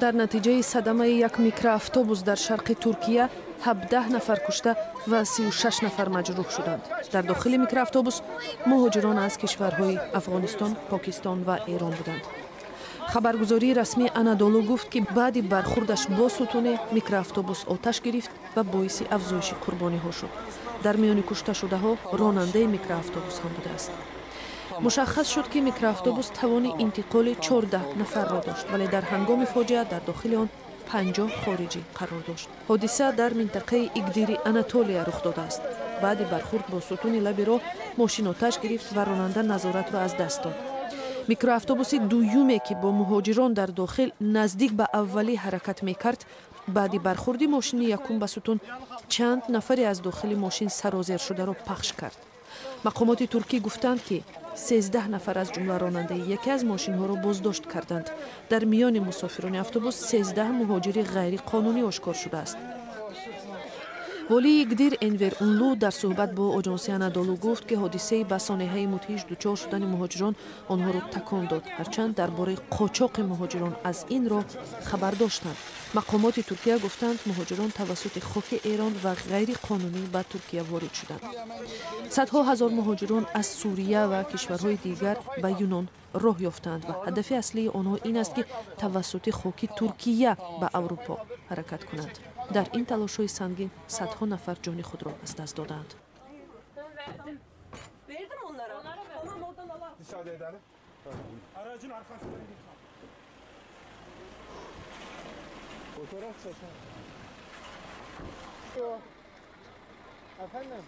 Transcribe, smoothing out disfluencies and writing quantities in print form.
дар натиҷаи садамаи як микроавтобус дар шарқи Туркия 17 нафар кушта ва 36 нафар маҷрӯҳ шуданд. Дар дохили микроавтобус муҳоҷирон аз кишварҳои Афғонистон, Покистон ва Эрон буданд. хабаргузории расмии Анадолу гуфт ки баъди бархурдаш бо сутуне микроавтобус оташ гирифт ва боиси афзоиши қурбониҳо шуд. дар миёни кушташудаҳо ронандаи микроавтобус ҳам будааст. мушаххас шуд ки микроавтобус тавони интиқоли 14 нафарро дошт, вале дар ҳангоми фоҷиа дар дохили он 50 хориҷӣ қарор дошт. ҳодиса дар минтақаи Игдири Анатолия рух додааст. баъди бархурд бо сутуни лаби роҳ мошин оташ гирифт ва ронанда назоратро аз даст дод. микроавтобуси дуюме ки бо муҳоҷирон дар дохил наздик ба аввалӣ ҳаракат мекард, баъди бархурди мошини якум ба сутун чанд нафаре аз дохили мошин сарозершударо пахш кард. мақомоти туркӣ гуфтанд ки 13 нафар аз ҷумла ронандаи яке аз мошинҳоро боздошт карданд. дар миёни мусофирони автобус 13 муҳоҷири ғайриқонунӣ ошкор шудааст. волии Игдир Энвер Унлу дар суҳбат бо оҷонси Анадолу гуфт ки ҳодисаи ба сонеҳаи мудҳиш дучор шудани муҳоҷирон онҳоро такон дод, ҳарчанд дар бораи қочоқи муҳоҷирон аз ин роҳ хабар доштанд. мақомоти Туркия гуфтанд муҳоҷирон тавассути хоки Эрон ва ғайриқонунӣ ба Туркия ворид шуданд. садҳо ҳазор муҳоҷирон аз Сурия ва кишварҳои дигар ба Юнон роҳ ёфтанд ва ҳадафи аслии онҳо ин аст ки тавассути хоки Туркия ба Аврупо ҳаракат кунанд. дар ин талошҳои сангин садҳо нафар ҷони худро аз даст доданд. Efendim?